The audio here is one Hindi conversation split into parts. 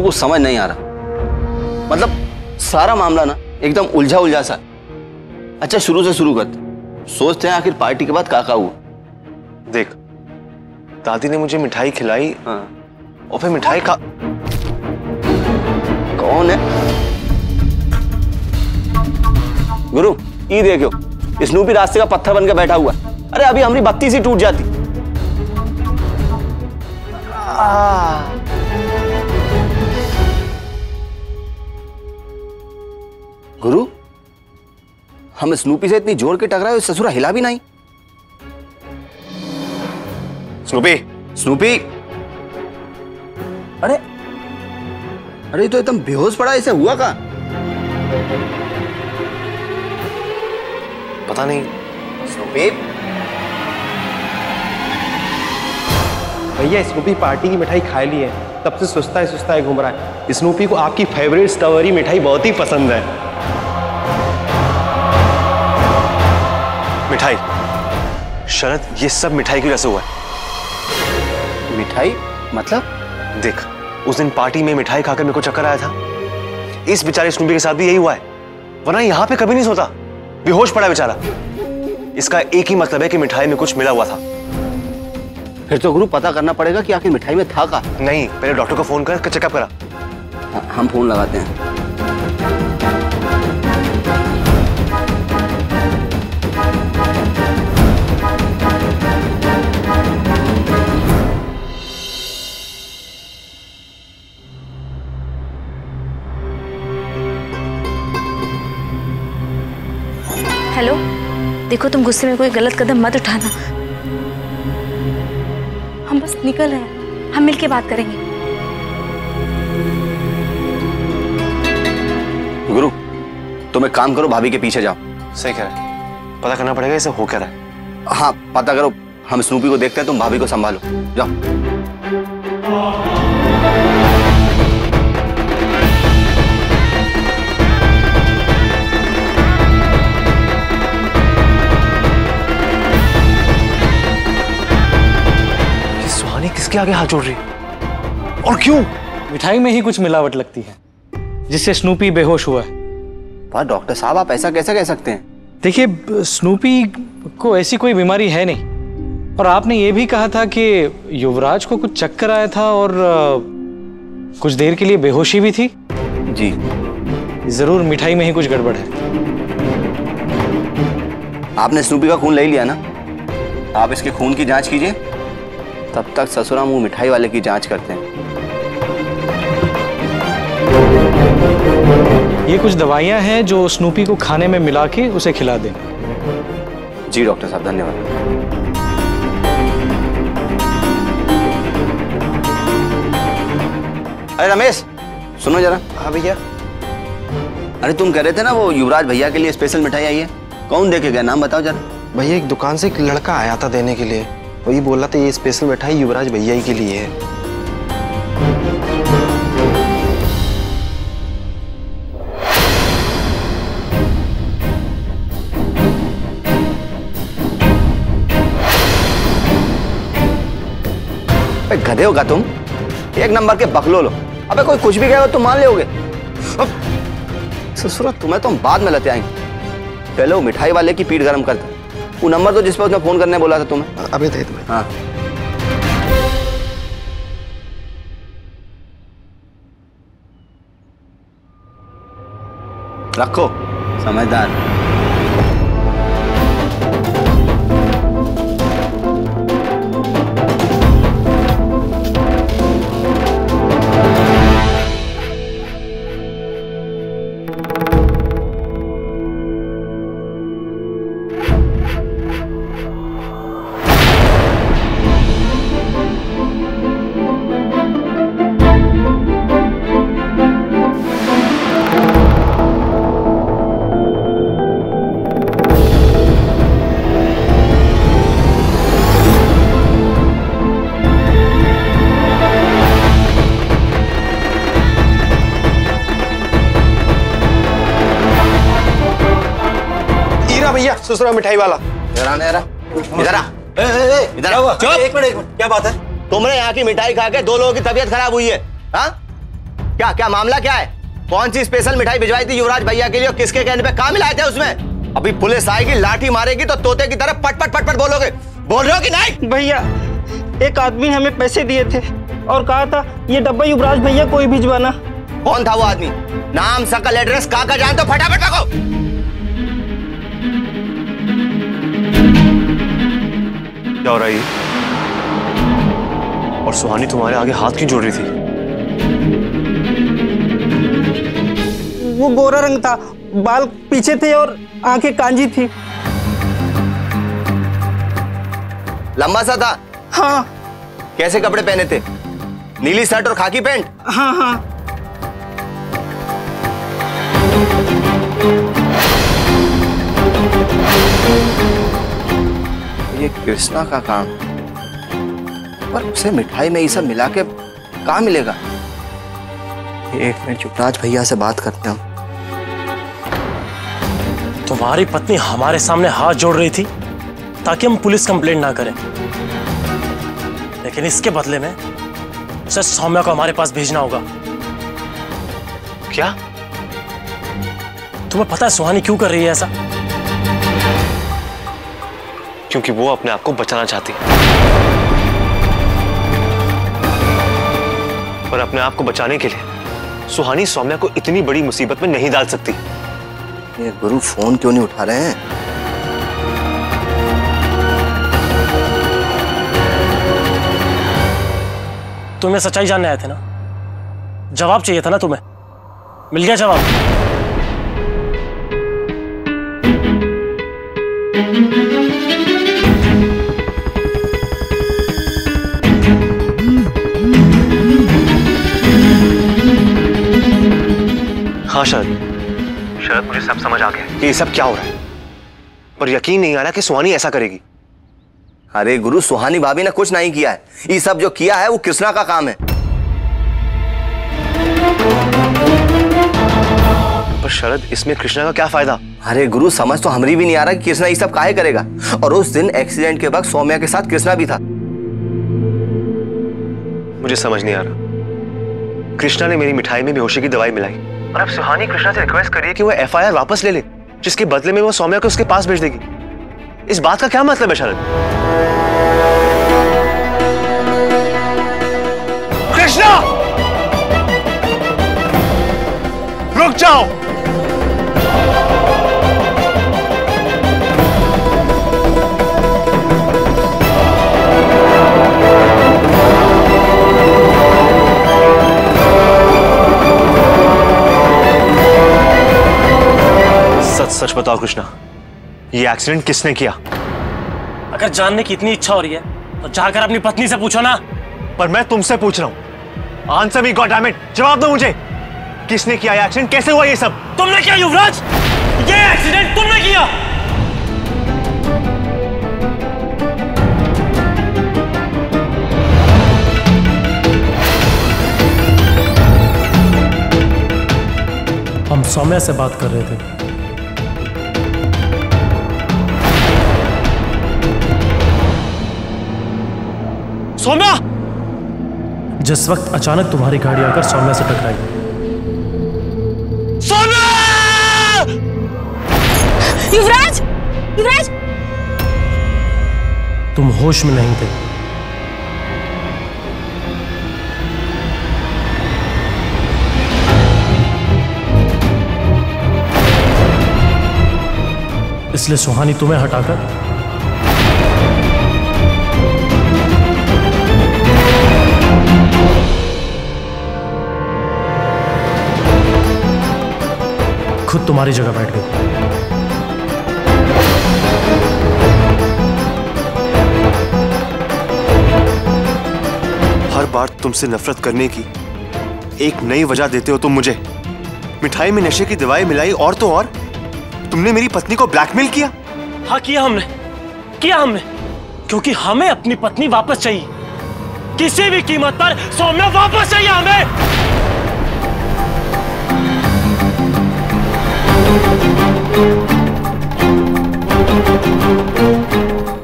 कुछ समझ नहीं आ रहा। मतलब सारा मामला ना एकदम उलझा उलझा सा। अच्छा शुरू से शुरू करते, सोचते हैं आखिर पार्टी के बाद क्या हुआ। देख, दादी ने मुझे मिठाई खिलाई। हाँ। और फिर मिठाई खा। कौन है? गुरु ये देखो, स्नूपी रास्ते का पत्थर बन के बैठा हुआ। अरे अभी हमारी बत्ती सी टूट जाती। गुरु हम स्नूपी से इतनी जोर के टकराए, ससुरा हिला भी नहीं। स्नूपी, स्नूपी, अरे अरे ये तो एकदम बेहोश पड़ा, इसे हुआ क्या? पता नहीं। स्नूपी, भैया स्नूपी पार्टी की मिठाई खा ली है, तब से सुस्ता है घूम रहा है। स्नूपी को आपकी फेवरेट स्ट्रॉबेरी मिठाई बहुत ही पसंद है। मिठाई? शरद, ये सब मिठाई की वजह से हुआ है। मिठाई मतलब? देख, उस दिन पार्टी में मिठाई खाकर मेरे को चक्कर आया था। इस बेचारे स्नूपी के साथ भी यही हुआ है, वरना यहाँ पे कभी नहीं सोता, बेहोश पड़ा बेचारा। इसका एक ही मतलब है कि मिठाई में कुछ मिला हुआ था। फिर तो गुरु पता करना पड़ेगा कि आखिर मिठाई में था क्या। नहीं, पहले डॉक्टर को फोन कर चेकअप करा। हम फोन लगाते हैं। हेलो, देखो तुम गुस्से में कोई गलत कदम मत उठाना। हम बस निकल रहे हैं, हम मिलके बात करेंगे। गुरु तुम एक काम करो, भाभी के पीछे जाओ। सही कह रहा है, पता करना पड़ेगा इसे हो क्या रहा है। हाँ पता करो, हम स्नूपी को देखते हैं, तुम भाभी को संभालो, जाओ। किसके आगे हाथ जोड़ रही है और क्यों? मिठाई में ही कुछ मिलावट लगती है जिससे स्नूपी बेहोश हुआ है। पर डॉक्टर साहब आप ऐसा कैसे कह सकते हैं? देखिए, स्नूपी को ऐसी कोई बीमारी है नहीं, और आपने ये भी कहा था कि युवराज को कुछ चक्कर आया था और कुछ देर के लिए बेहोशी भी थी। जी जरूर मिठाई में ही कुछ गड़बड़ है। आपने स्नूपी का खून ले लिया ना, आप इसके खून की जांच कीजिए, तब तक ससुरा मुंह मिठाई वाले की जांच करते हैं। ये कुछ दवाइयां हैं जो स्नूपी को खाने में मिला के उसे खिला दें। जी डॉक्टर साहब, धन्यवाद। अरे रमेश सुनो जरा। हाँ भैया। अरे तुम कह रहे थे ना वो युवराज भैया के लिए स्पेशल मिठाई आई है, कौन देके गया, नाम बताओ जरा। भैया एक दुकान से एक लड़का आया था देने के लिए, वही बोल रहा था ये स्पेशल मिठाई युवराज भैया ही के लिए है। गधे होगा तुम, एक नंबर के बकलो लो। अबे कोई कुछ भी कहेगा तुम मान लोगे। ससुरा तुम्हें तो हम बाद में लेते आएंगे, पहले वो मिठाई वाले की पीठ गरम करते। वो नंबर तो जिस पर उसने फोन करने बोला था तुम्हें। अबे दे दो। हाँ रखो, समझदार। ससुरा मिठाई वाला इधर आ। एक मिनट, क्या बात है? तुमने यहाँ की मिठाई खा के 2 लोगों की तबीयत खराब हुई है। हाँ क्या क्या मामला क्या है? कौन सी स्पेशल मिठाई भिजवाई थी युवराज भैया के लिए और किसके कहने पे कहाँ मिलाए थे उसमें? अभी पुलिस आएगी, लाठी मारेगी तो तोते की तरह पट पट पट पट बोलोगे। बोल रहे हो कि नहीं? भैया एक आदमी ने हमें पैसे दिए थे और कहा था ये डब्बा युवराज भैया को ही भिजवाना। कौन था वो आदमी? नाम, शकल, एड्रेस का जान तो फटाफट रखो। क्या हो रहा है ये? और सुहानी तुम्हारे आगे हाथ क्यों जोड़ रही थी? वो गोरा रंग था, बाल पीछे थे और आंखें कांजी थी। लंबा सा था? हाँ। कैसे कपड़े पहने थे? नीली शर्ट और खाकी पैंट? हाँ हाँ। ये कृष्णा का काम, पर उसे मिठाई में ये सब मिला के कहाँ मिलेगा? एक मिनट, युवराज भैया से बात करते हैं। तुम्हारी पत्नी हमारे सामने हाथ जोड़ रही थी ताकि हम पुलिस कंप्लेंट ना करें, लेकिन इसके बदले में उसे सौम्या को हमारे पास भेजना होगा। क्या? तुम्हें पता है सुहानी क्यों कर रही है ऐसा? क्योंकि वो अपने आप को बचाना चाहती है, पर अपने आप को बचाने के लिए सुहानी सौम्या को इतनी बड़ी मुसीबत में नहीं डाल सकती। ये गुरु फोन क्यों नहीं उठा रहे हैं? तुम्हें सच्चाई जानने आए थे ना? जवाब चाहिए था ना तुम्हें? मिल गया जवाब। हाँ शरद मुझे सब समझ आ गया कि ये सब क्या हो रहा है, पर यकीन नहीं आ रहा कि सुहानी ऐसा करेगी। अरे गुरु, सुहानी भाभी ने कुछ नहीं किया है। ये सब जो किया है वो कृष्णा का काम है। पर शरद, इसमें कृष्णा का क्या फायदा? अरे गुरु, समझ तो हमारी भी नहीं आ रहा कि कृष्णा ये सब काहे करेगा। और उस दिन एक्सीडेंट के वक्त सौम्या के साथ कृष्णा भी था। मुझे समझ नहीं आ रहा। कृष्णा ने मेरी मिठाई में बेहोशी की दवाई मिलाई और अब सुहानी कृष्णा से रिक्वेस्ट कर रही है कि वो एफआईआर वापस ले ले, जिसके बदले में वो सौम्या को उसके पास भेज देगी। इस बात का क्या मतलब है शरद? कृष्णा, रुक जाओ। सच बताओ कृष्णा, ये एक्सीडेंट किसने किया? अगर जानने की इतनी इच्छा हो रही है तो जाकर अपनी पत्नी से पूछो ना। पर मैं तुमसे पूछ रहा हूं। Answer me god damn it, जवाब दो मुझे। किसने किया ये एक्सीडेंट? कैसे हुआ ये सब? तुमने किया युवराज, ये एक्सीडेंट तुमने किया। हम सौम्या से बात कर रहे थे। सौम्या! जिस वक्त अचानक तुम्हारी गाड़ी आकर सौम्या से टकराई। सौम्या! युवराज! युवराज! तुम होश में नहीं थे। इसलिए सुहानी तुम्हें हटाकर खुद तुम्हारी जगह बैठ गई। हर बार तुमसे नफरत करने की एक नई वजह देते हो तुम मुझे। मिठाई में नशे की दवाई मिलाई और तो और तुमने मेरी पत्नी को ब्लैकमेल किया। हाँ किया हमने, क्योंकि हमें अपनी पत्नी वापस चाहिए। किसी भी कीमत पर सौम्या वापस चाहिए हमें।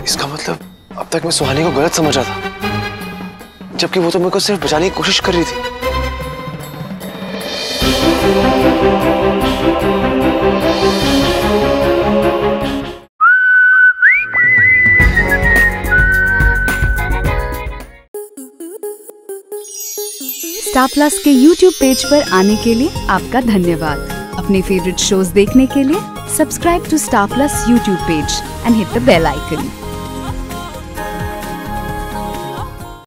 इसका मतलब अब तक मैं सुहानी को गलत समझ रहा था, जबकि वो तो मेरे को सिर्फ बचाने की कोशिश कर रही थी। स्टार प्लस के YouTube पेज पर आने के लिए आपका धन्यवाद। अपने फेवरेट शोज देखने के लिए subscribe to Star Plus YouTube page and hit the bell icon.